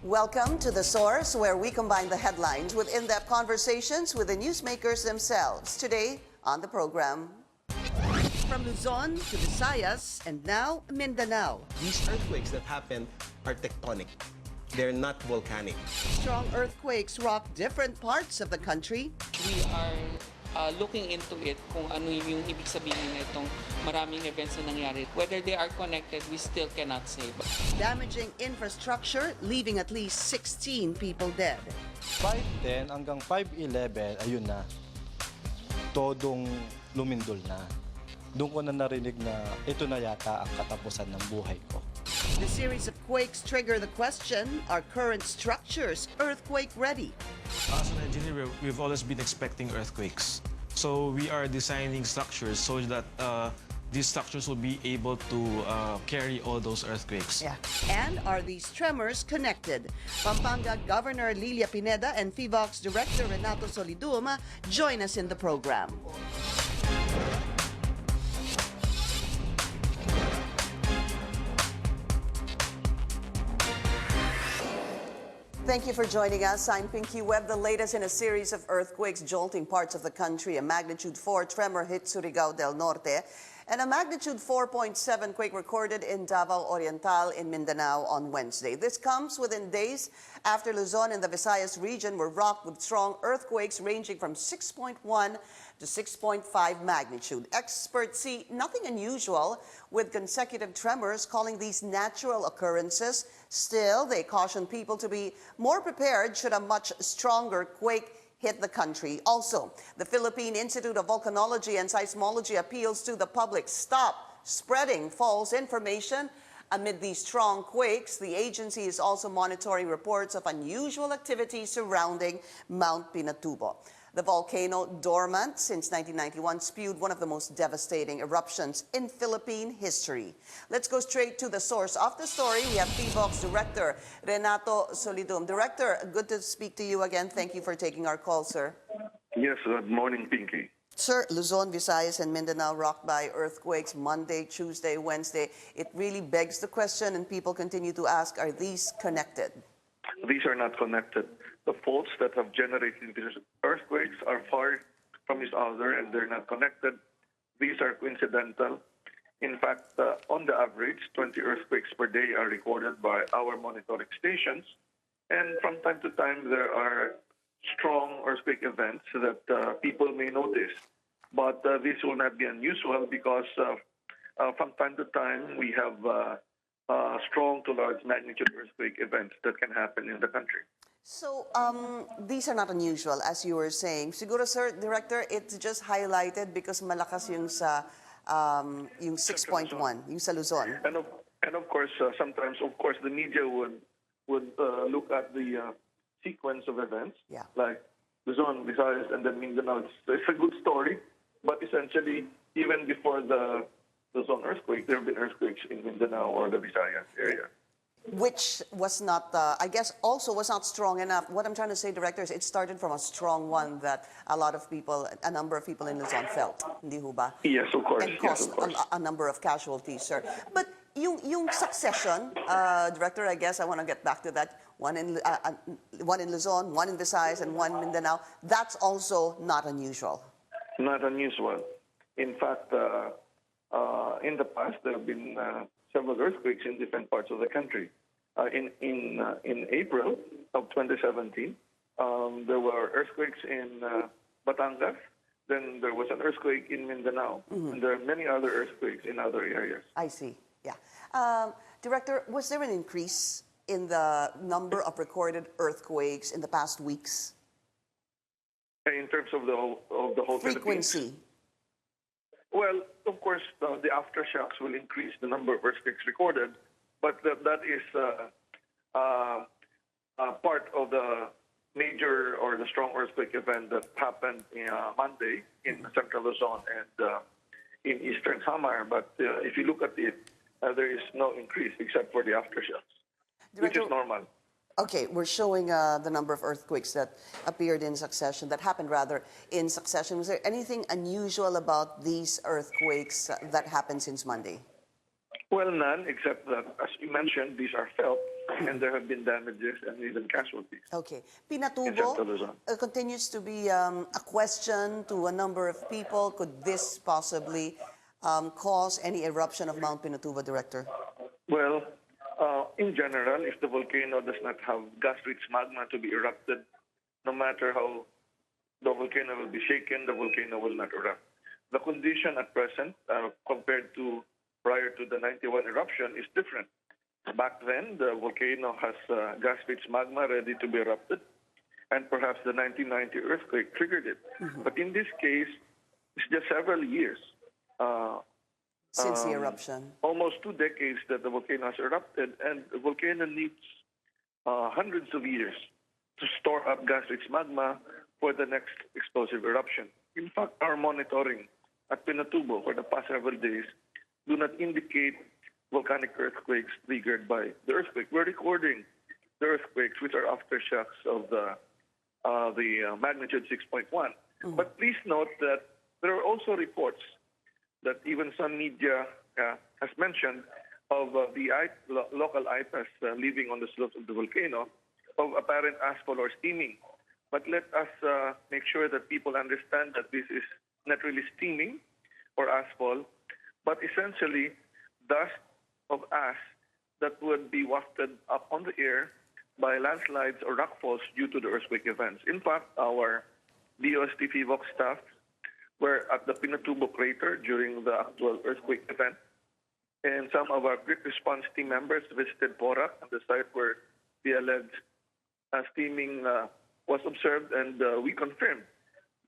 Welcome to The Source, where we combine the headlines with in-depth conversations with the newsmakers themselves. Today on the program, from Luzon to Visayas and now Mindanao. These earthquakes that happen are tectonic. They're not volcanic. Strong earthquakes rock different parts of the country. We are looking into it kung ano yung ibig sabihin nitong maraming events na nangyari. Whether they are connected, we still cannot say. Damaging infrastructure, leaving at least 16 people dead. 5:10 hanggang 5:11, ayun na, todong lumindol na. Doon ko na narinig na ito na yata ang katapusan ng buhay ko. The series of quakes trigger the question, are current structures earthquake ready? As an engineer, we've always been expecting earthquakes. So we are designing structures so that these structures will be able to carry all those earthquakes. Yeah. And are these tremors connected? Pampanga Governor Lilia Pineda and Phivolcs Director Renato Solidum join us in the program. Thank you for joining us. I'm Pinky Webb. The latest in a series of earthquakes jolting parts of the country. A magnitude 4 tremor hit Surigao del Norte, and a magnitude 4.7 quake recorded in Davao Oriental in Mindanao on Wednesday. This comes within days after Luzon and the Visayas region were rocked with strong earthquakes ranging from 6.1 to 6.5 magnitude. Experts see nothing unusual with consecutive tremors, calling these natural occurrences. Still, they caution people to be more prepared should a much stronger quake hit the country. Also, the Philippine Institute of Volcanology and Seismology appeals to the public, stop spreading false information. Amid these strong quakes, the agency is also monitoring reports of unusual activity surrounding Mount Pinatubo. The volcano, dormant since 1991, spewed one of the most devastating eruptions in Philippine history. Let's go straight to the source of the story. We have Phivolcs Director Renato Solidum. Director, good to speak to you again. Thank you for taking our call, sir. Yes, good morning, Pinky. Sir, Luzon, Visayas, and Mindanao rocked by earthquakes Monday, Tuesday, Wednesday. It really begs the question, and people continue to ask, are these connected? These are not connected. The faults that have generated these earthquakes are far from each other, and they're not connected. These are coincidental. In fact, on the average, 20 earthquakes per day are recorded by our monitoring stations. And from time to time, there are strong earthquake events that people may notice. But this will not be unusual because from time to time, we have strong to large magnitude earthquake events that can happen in the country. So these are not unusual, as you were saying. Siguro, sir, Director, it's just highlighted because malakas yung sa yung 6.1, yung sa Luzon. And of course, sometimes, of course, the media would look at the sequence of events, like Luzon, Visayas, and then Mindanao. It's a good story, but essentially, even before the Luzon earthquake, there have been earthquakes in Mindanao or the Visayas area. Which was not, I guess, also was not strong enough. What I'm trying to say, Director, is it started from a strong one that a lot of people, a number of people in Luzon felt, hindi ho ba? Yes, of course. And caused a number of casualties, sir. But yung succession, Director, I guess I want to get back to that. One in Luzon, one in Visayas, and one in Mindanao. That's also not unusual. Not unusual. In fact, in the past, there have been several earthquakes in different parts of the country. In April of 2017, there were earthquakes in Batangas. Then there was an earthquake in Mindanao. And there are many other earthquakes in other areas. I see, yeah. Director, was there an increase in the number of recorded earthquakes in the past weeks? In terms of the whole frequency? Well, of course, the aftershocks will increase the number of earthquakes recorded, but that is part of the major or the strong earthquake event that happened Monday in central Luzon and in eastern Samar. But if you look at it, there is no increase except for the aftershocks, which is normal. Okay, we're showing the number of earthquakes that appeared in succession, that happened rather in succession. Was there anything unusual about these earthquakes that happened since Monday? Well, none, except that, as you mentioned, these are felt, and there have been damages and even casualties. Okay. In Pinatubo Central Luzon. continues to be a question to a number of people. Could this possibly cause any eruption of Mount Pinatubo, Director? Well, in general, if the volcano does not have gas-rich magma to be erupted, no matter how the volcano will be shaken, the volcano will not erupt. The condition at present, compared to prior to the 91 eruption, is different. Back then, the volcano has gas-rich magma ready to be erupted, and perhaps the 1990 earthquake triggered it. But in this case, it's just several years. Since the eruption. Almost 2 decades that the volcano has erupted, and the volcano needs hundreds of years to store up gas-rich magma for the next explosive eruption. In fact, our monitoring at Pinatubo for the past several days do not indicate volcanic earthquakes triggered by the earthquake. We're recording the earthquakes, which are aftershocks of the magnitude 6.1. But please note that there are also reports that even some media has mentioned of the local IPAS living on the slopes of the volcano of apparent asphalt or steaming. But let us make sure that people understand that this is not really steaming or asphalt, but essentially dust of ash that would be wafted up on the air by landslides or rockfalls due to the earthquake events. In fact, our DOST Phivolcs staff were at the Pinatubo crater during the actual earthquake event, and some of our quick response team members visited Porac at the site where the alleged steaming was observed, and we confirmed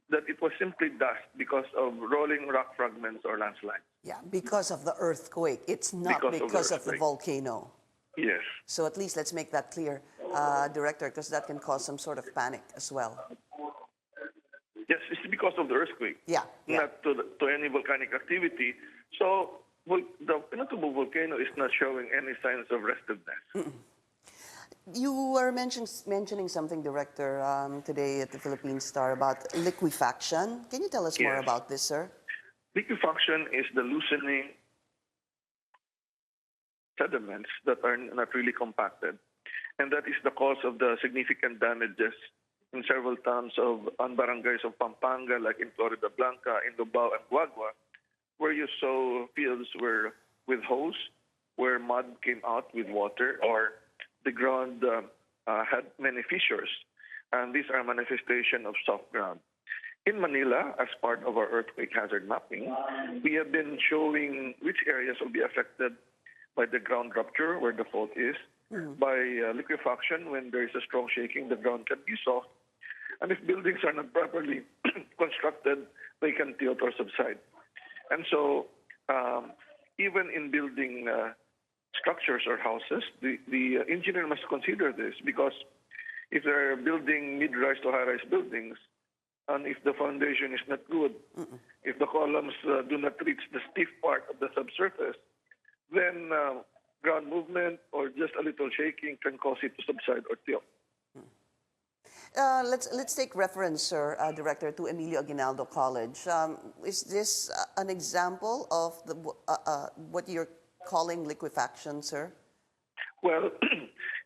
that it was simply dust because of rolling rock fragments or landslides. Yeah, because of the earthquake. It's not because of the volcano. Yes. So at least let's make that clear, Director, because that can cause some sort of panic as well. Yes, it's because of the earthquake, not to any volcanic activity. So the Pinatubo volcano is not showing any signs of restiveness. You were mentioning something, Director, today at the Philippine Star about liquefaction. Can you tell us more about this, sir? Liquefaction is the loosening sediments that are not really compacted. And that is the cause of the significant damages in several towns on barangays of Pampanga, like in Florida Blanca, in Lubao and Guagua, where you saw fields where with hose, where mud came out with water, or the ground had many fissures. And these are manifestation of soft ground. In Manila, as part of our earthquake hazard mapping, we have been showing which areas will be affected by the ground rupture, where the fault is, by liquefaction. When there is a strong shaking, the ground can be soft. And if buildings are not properly constructed, they can tilt or subside. And so even in building structures or houses, the engineer must consider this, because if they're building mid-rise to high-rise buildings, and if the foundation is not good, if the columns do not reach the stiff part of the subsurface, then ground movement or just a little shaking can cause it to subside or tilt. Let's take reference, sir, Director, to Emilio Aguinaldo College. Is this an example of what you're calling liquefaction, sir? Well,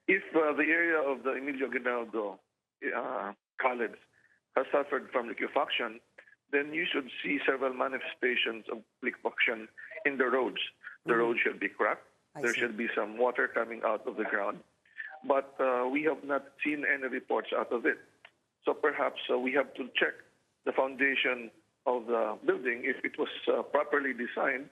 if the area of the Emilio Aguinaldo College has suffered from liquefaction, then you should see several manifestations of liquefaction in the roads. The road should be cracked. There should be some water coming out of the ground. But we have not seen any reports out of it. So perhaps we have to check the foundation of the building. If it was properly designed,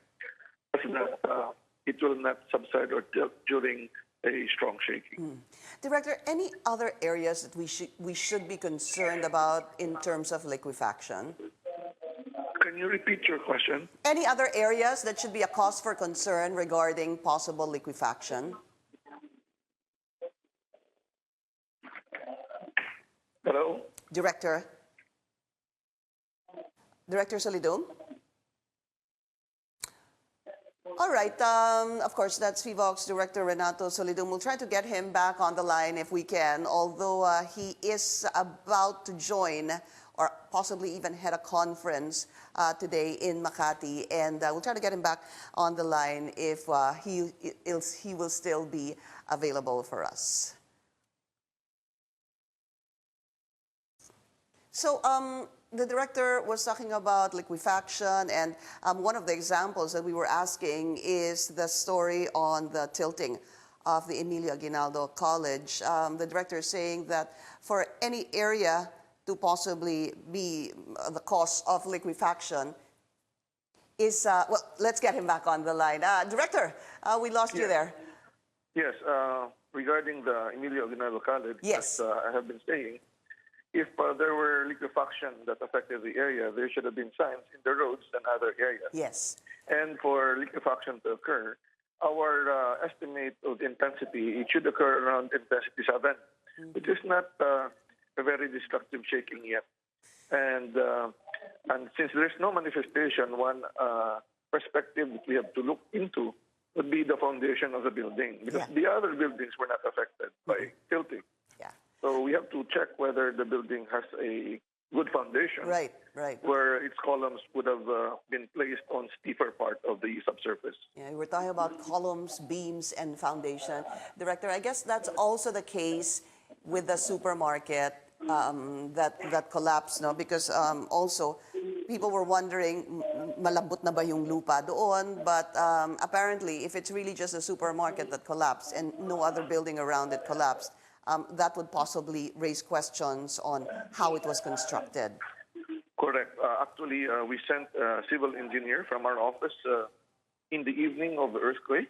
it will not subside or tilt during a strong shaking. Director, any other areas that we should be concerned about in terms of liquefaction? Can you repeat your question? Any other areas that should be a cause for concern regarding possible liquefaction? Hello? Director? Director Solidum? All right. Of course, that's Phivolcs Director Renato Solidum. We'll try to get him back on the line if we can, although he is about to join or possibly even had a conference today in Makati, and we'll try to get him back on the line if he will still be available for us. So the director was talking about liquefaction, and one of the examples that we were asking is the story on the tilting of the Emilio Aguinaldo College. The director is saying that for any area to possibly be the cause of liquefaction is, well, let's get him back on the line. Director, we lost you there. Yes, regarding the Emilio Aguinaldo College, Yes. as I have been saying, if there were liquefaction that affected the area, there should have been signs in the roads and other areas. Yes. And for liquefaction to occur, our estimate of intensity, it should occur around intensity 7, which is not a very destructive shaking yet. And since there's no manifestation, one perspective that we have to look into would be the foundation of the building, because the other buildings were not affected by tilting. Yeah. So we have to check whether the building has a good foundation, Right. where its columns would have been placed on steeper part of the subsurface. Yeah, we're talking about columns, beams, and foundation. Director, I guess that's also the case with the supermarket that collapsed, no? Because also people were wondering, malambot na ba yung lupa doon? But apparently, if it's really just a supermarket that collapsed and no other building around it collapsed, that would possibly raise questions on how it was constructed. Correct. Actually, we sent a civil engineer from our office in the evening of the earthquake,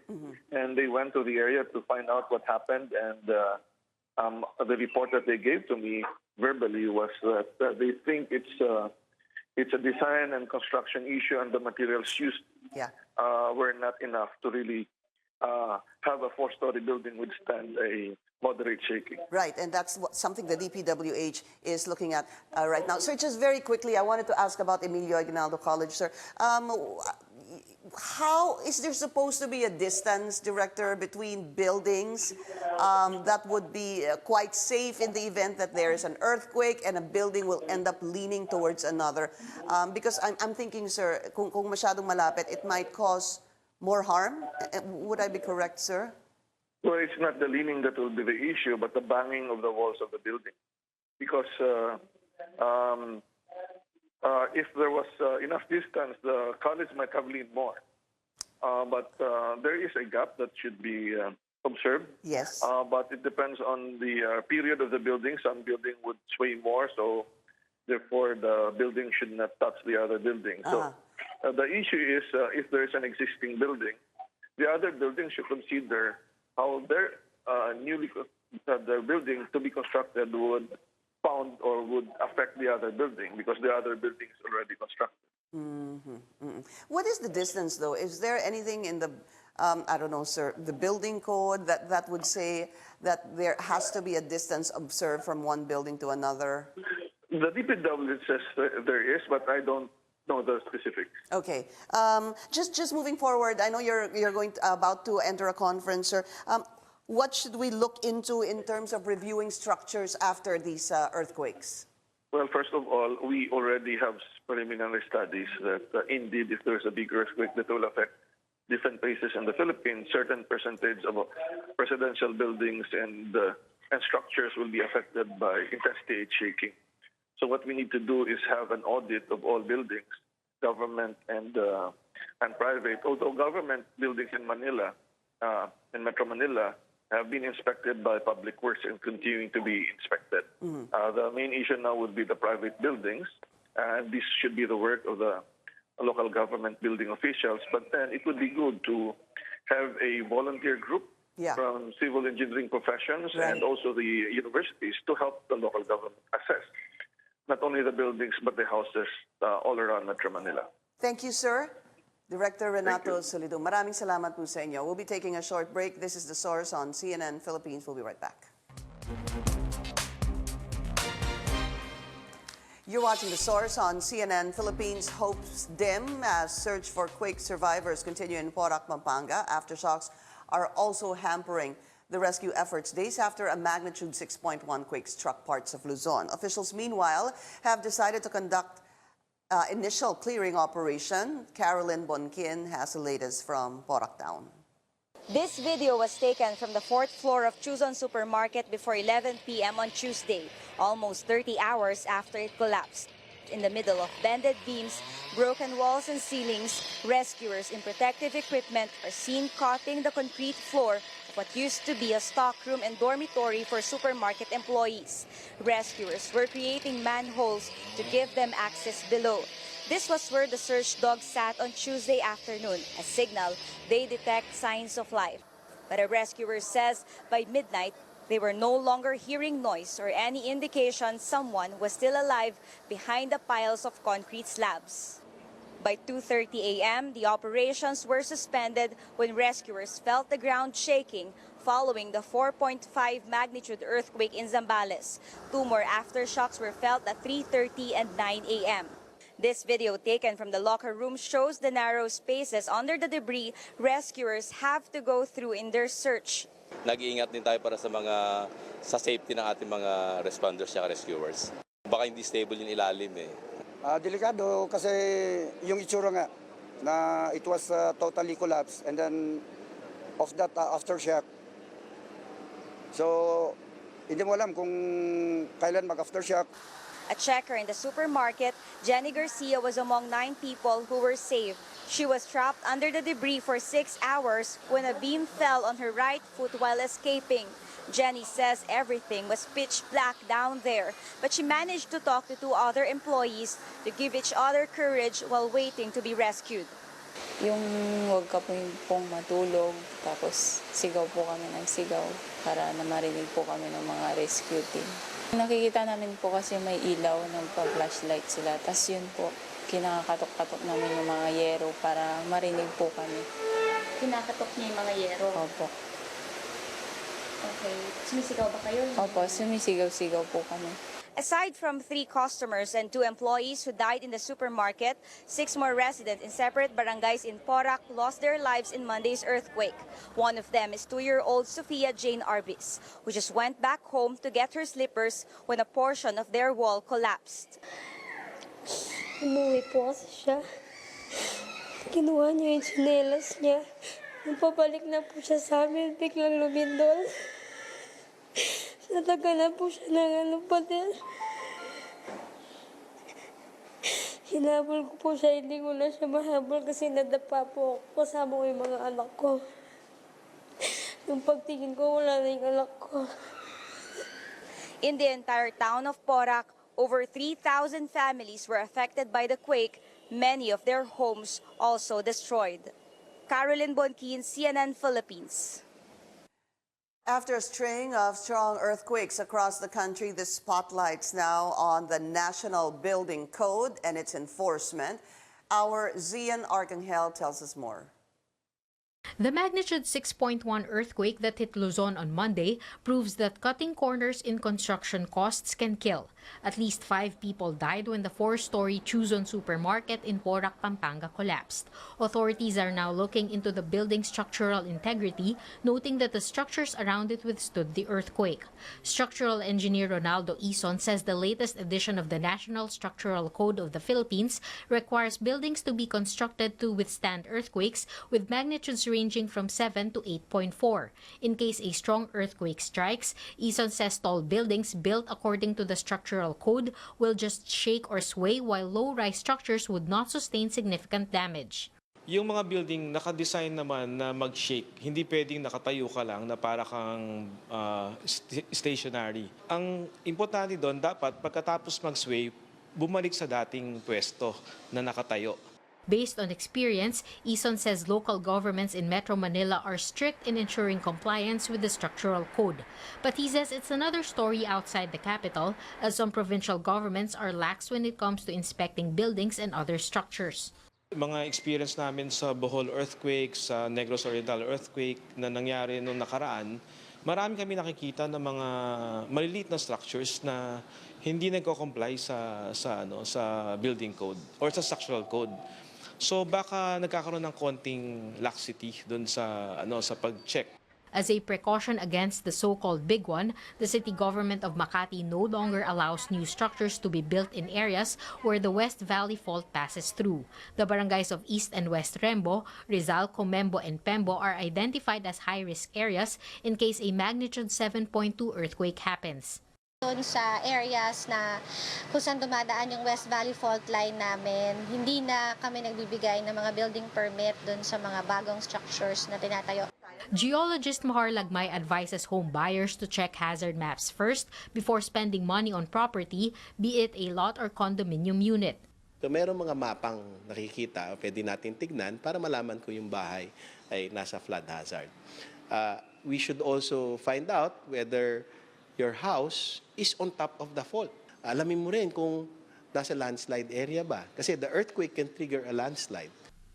and they went to the area to find out what happened. And the report that they gave to me verbally was that they think it's a design and construction issue, and the materials used were not enough to really have a 4-story building withstand a moderate shaking. Right, and that's something the DPWH is looking at right now. Sir, just very quickly, I wanted to ask about Emilio Aguinaldo College, sir. How is there supposed to be a distance, Director, between buildings that would be quite safe in the event that there is an earthquake and a building will end up leaning towards another? Because I'm thinking, sir, kung masyadong malapit, it might cause more harm. Would I be correct, sir? Well, it's not the leaning that will be the issue, but the banging of the walls of the building. Because if there was enough distance, the college might have leaned more. But there is a gap that should be observed. Yes. But it depends on the period of the building. Some building would sway more, so therefore the building should not touch the other building. So the issue is if there is an existing building, the other building should consider how their their building to be constructed would found or would affect the other building, because the other building is already constructed. What is the distance, though? Is there anything in the, I don't know, sir, the building code that would say that there has to be a distance observed from one building to another? The DPW says there is, but I don't know the specifics. Okay. Just moving forward, I know you're about to enter a conference, sir. What should we look into in terms of reviewing structures after these earthquakes? Well, first of all, we already have preliminary studies that indeed, if there's a big earthquake that will affect different places in the Philippines, certain percentage of residential buildings and structures will be affected by intensity 8 shaking. So what we need to do is have an audit of all buildings, government and private. Although government buildings in Manila, in Metro Manila, have been inspected by Public Works and continuing to be inspected. The main issue now would be the private buildings, and this should be the work of the local government building officials. But then it would be good to have a volunteer group from civil engineering professions and also the universities to help the local government assess not only the buildings but the houses all around Metro Manila. Thank you, sir. Director Renato Solidum, maraming salamat po sa inyo. We'll be taking a short break. This is The Source on CNN Philippines. We'll be right back. You're watching The Source on CNN Philippines. Hopes dim as search for quake survivors continue in Porac, Pampanga. Aftershocks are also hampering the rescue efforts days after a magnitude 6.1 quake struck parts of Luzon. Officials, meanwhile, have decided to conduct initial clearing operation. Carolyn Bonkin has the latest from Porac Town. This video was taken from the 4th floor of Luzon Supermarket before 11 p.m. on Tuesday, almost 30 hours after it collapsed. In the middle of bended beams, broken walls and ceilings, rescuers in protective equipment are seen cutting the concrete floor of what used to be a stockroom and dormitory for supermarket employees. Rescuers were creating manholes to give them access below. This was where the search dogs sat on Tuesday afternoon, a signal they detect signs of life. But a rescuer says by midnight, they were no longer hearing noise or any indication someone was still alive behind the piles of concrete slabs. By 2:30 a.m., the operations were suspended when rescuers felt the ground shaking following the 4.5 magnitude earthquake in Zambales. 2 more aftershocks were felt at 3:30 and 9 a.m. This video taken from the locker room shows the narrow spaces under the debris rescuers have to go through in their search. Nag-iingat din tayo para sa safety ng ating mga responders at rescuers. Baka hindi stable yung ilalim eh. Delikado kasi yung itsura nga na it was totally collapsed and then of that aftershock. So hindi mo alam kung kailan mag-aftershock. A checker in the supermarket, Jenny Garcia was among 9 people who were saved. She was trapped under the debris for 6 hours when a beam fell on her right foot while escaping. Jenny says everything was pitch black down there, but she managed to talk to 2 other employees to give each other courage while waiting to be rescued. Yung huwag ka pong matulog, tapos sigaw po kami ng sigaw para na marinig po kami ng mga rescue team. Nakikita namin po kasi may ilaw ng pa-flashlight sila, tapos yun po, kinakatok-katok namin yung mga yero para marinig po kami. Kinakatok niya yung mga yero? Opo. Okay. Sumisigaw ba kayo? Opo, sumisigaw-sigaw po kami. Aside from 3 customers and 2 employees who died in the supermarket, 6 more residents in separate barangays in Porac lost their lives in Monday's earthquake. One of them is 2-year-old Sofia Jane Arbis, who just went back home to get her slippers when a portion of their wall collapsed. Umuwi po kasi siya. Kinuha niya yung tsinelas niya. Nung pabalik na po siya sa amin, biglang lumindol. Natagalan po siya ng pader. Hinabol ko po siya, hindi ko na siya mahabol kasi nadapa po ako. Kasama ko yung mga anak ko. Nung pagtingin ko, wala na yung anak ko. In the entire town of Porac, over 3,000 families were affected by the quake, many of their homes also destroyed. Carolyn Bonkin, CNN Philippines. After a string of strong earthquakes across the country, the spotlight's now on the National Building Code and its enforcement. Our Zian Arcangel tells us more. The magnitude 6.1 earthquake that hit Luzon on Monday proves that cutting corners in construction costs can kill. At least 5 people died when the 4-story Luzon supermarket in Porac, Pampanga collapsed. Authorities are now looking into the building's structural integrity, noting that the structures around it withstood the earthquake. Structural engineer Ronaldo Ison says the latest edition of the National Structural Code of the Philippines requires buildings to be constructed to withstand earthquakes with magnitudes ranging from 7 to 8.4. In case a strong earthquake strikes, Ison says tall buildings built according to the structural code will just shake or sway, while low-rise structures would not sustain significant damage. Yung mga building naka-design naman na mag-shake, hindi pwedeng nakatayo ka lang na para kang stationary. Ang importante doon, dapat pagkatapos mag-sway, bumalik sa dating pwesto na nakatayo. Based on experience, Ison says local governments in Metro Manila are strict in ensuring compliance with the structural code. But he says it's another story outside the capital, as some provincial governments are lax when it comes to inspecting buildings and other structures. Mga experience namin sa Bohol earthquake, sa Negros Oriental earthquake na nangyari noong nakaraan, marami kami nakikita ng mga maliliit na structures na hindi nagko-comply sa building code or sa structural code. So baka nagkakaroon ng konting laxity doon sa pag-check. As a precaution against the so-called big one, the city government of Makati no longer allows new structures to be built in areas where the West Valley Fault passes through. The barangays of East and West Rembo, Rizal, Comembo, and Pembo are identified as high-risk areas in case a magnitude 7.2 earthquake happens. Doon sa areas na kung saan dumadaan yung West Valley Fault line namin, hindi na kami nagbibigay ng mga building permit doon sa mga bagong structures na tinatayo. Geologist Mahar Lagmay advises home buyers to check hazard maps first before spending money on property, be it a lot or condominium unit. So merong mga mapang nakikita, pwede natin tignan para malaman kung yung bahay ay nasa flood hazard. We should also find out whether your house is on top of the fault. Alamin mo rin kung nasa landslide area ba. Kasi the earthquake can trigger a landslide.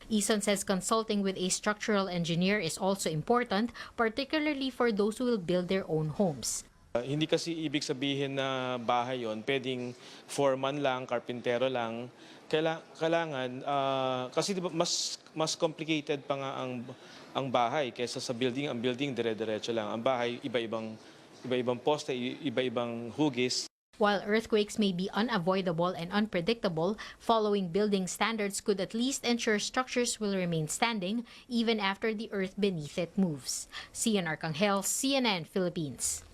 Eason says consulting with a structural engineer is also important, particularly for those who will build their own homes. Hindi kasi ibig sabihin na bahay yon, pwedeng foreman lang, karpintero lang. Kailangan, kasi diba, mas complicated pa nga ang bahay kaysa sa building. Ang building dire-diretso lang. Ang bahay, iba-ibang poste, iba-ibang hugis. While earthquakes may be unavoidable and unpredictable, following building standards could at least ensure structures will remain standing even after the earth beneath it moves. Cian Arcangel, CNN Philippines.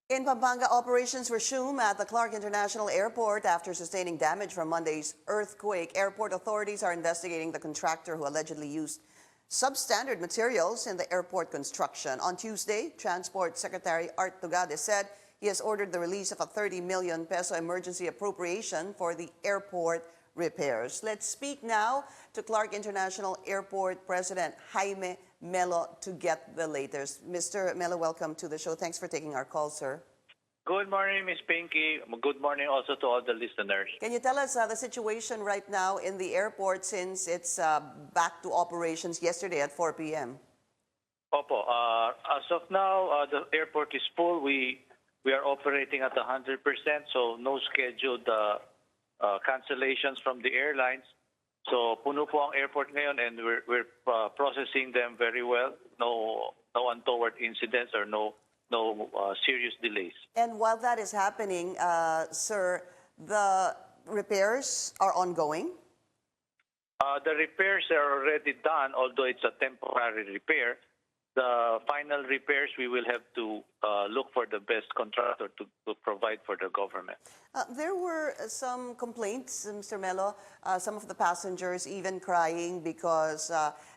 In Pampanga, operations resume at the Clark International Airport after sustaining damage from Monday's earthquake. Airport authorities are investigating the contractor who allegedly used substandard materials in the airport construction. On Tuesday, Transport Secretary Art Tugade said he has ordered the release of a 30 million peso emergency appropriation for the airport repairs. Let's speak now to Clark International Airport President Jaime Melo to get the latest. Mr. Melo, welcome to the show. Thanks for taking our call, sir. Good morning, Ms. Pinky. Good morning also to all the listeners. Can you tell us the situation right now in the airport since it's back to operations yesterday at 4 p.m.? Opo, as of now, the airport is full. We are operating at 100%, so no scheduled cancellations from the airlines. So puno po ang airport ngayon, and we're processing them very well. No untoward incidents or no serious delays. And while that is happening, sir, the repairs are ongoing? The repairs are already done, although it's a temporary repair. The final repairs, we will have to look for the best contractor to provide for the government. There were some complaints, Mr. Melo, some of the passengers even crying because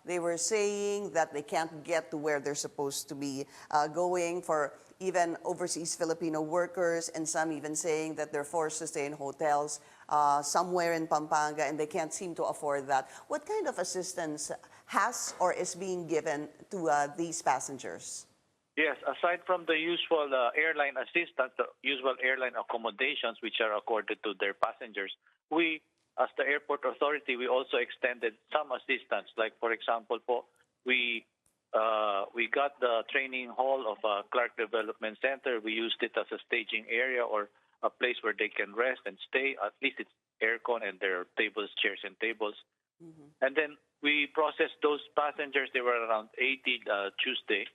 they were saying that they can't get to where they're supposed to be going, for even overseas Filipino workers, and some even saying that they're forced to stay in hotels somewhere in Pampanga and they can't seem to afford that. What kind of assistance has or is being given to these passengers? Yes, aside from the usual airline assistance, the usual airline accommodations which are accorded to their passengers, we, as the airport authority, we also extended some assistance. Like, for example, we got the training hall of Clark Development Center. We used it as a staging area or a place where they can rest and stay. At least it's aircon and there are tables, chairs, and tables. Mm-hmm. And then we processed those passengers. They were around 80 Tuesday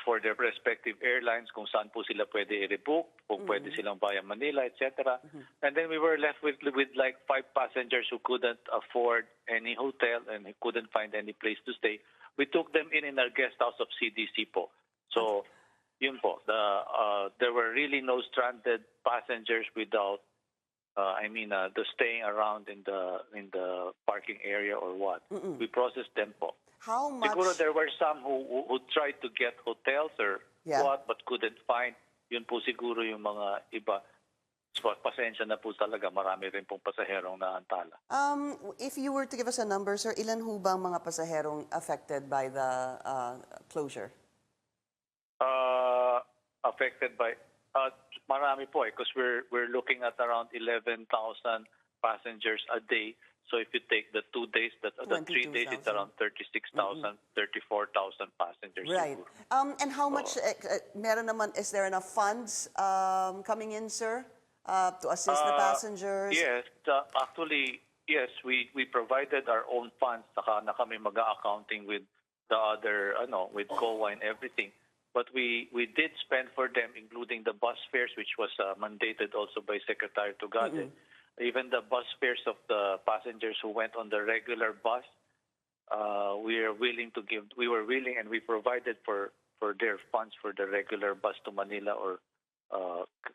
for their respective airlines, kung saan po sila pwede i-rebook, kung pwede silang via Manila, etc. And then we were left with like 5 passengers who couldn't afford any hotel and who couldn't find any place to stay. We took them in our guest house of CDC po. So, yun po. There were really no stranded passengers without the staying around in the parking area or what. We processed them po. How much? Siguro there were some who tried to get hotels or what but couldn't find. Yun po siguro yung mga iba. Pasensya na po talaga. Marami rin pong pasaherong naantala. If you were to give us a number, sir, ilan ho bang mga pasaherong affected by the closure? Affected by... marami po because we're looking at around 11,000 passengers a day. So if you take the 2 days, the 3 days, it's around 36,000, 34,000 passengers. Right. And how much, is there enough funds coming in, sir, to assist the passengers? Yes. Actually, yes, we provided our own funds. Saka na kami mag-accounting with the other, with COA and everything. But we did spend for them, including the bus fares, which was mandated also by Secretary Tugade. Even the bus fares of the passengers who went on the regular bus, we were willing and we provided for their funds for the regular bus to Manila or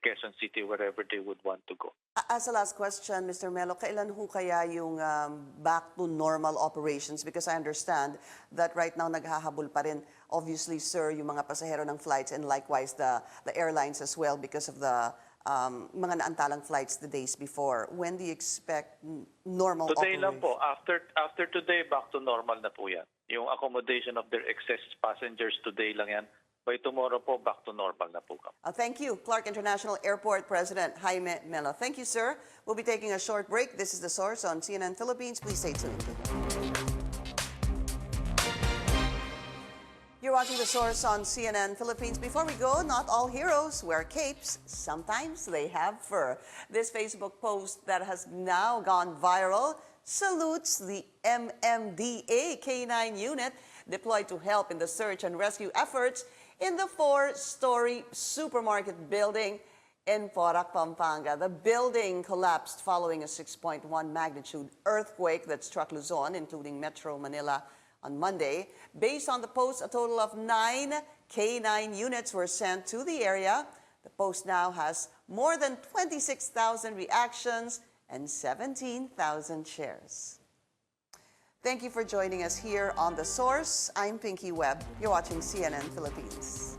Quezon City, wherever they would want to go. As a last question, Mr. Melo, kailan ho kaya yung back to normal operations? Because I understand that right now naghahabol pa rin, obviously, sir, yung mga pasahero ng flights and likewise the airlines as well because of the mga naantalang flights the days before. When do you expect normal Today operation? lang po. After today, back to normal na po yan. Yung accommodation of their excess passengers today lang yan. By tomorrow po, back to normal na po. Thank you, Clark International Airport President Jaime Melo. Thank you, sir. We'll be taking a short break. This is The Source on CNN Philippines. Please stay tuned. You're watching The Source on CNN Philippines. Before we go, not all heroes wear capes. Sometimes they have fur. This Facebook post that has now gone viral salutes the MMDA K9 unit deployed to help in the search and rescue efforts in the 4-story supermarket building in Porac, Pampanga. The building collapsed following a 6.1 magnitude earthquake that struck Luzon, including Metro Manila, on Monday. Based on the post, a total of 9 K9 units were sent to the area. The post now has more than 26,000 reactions and 17,000 shares. Thank you for joining us here on The Source. I'm Pinky Webb. You're watching CNN Philippines.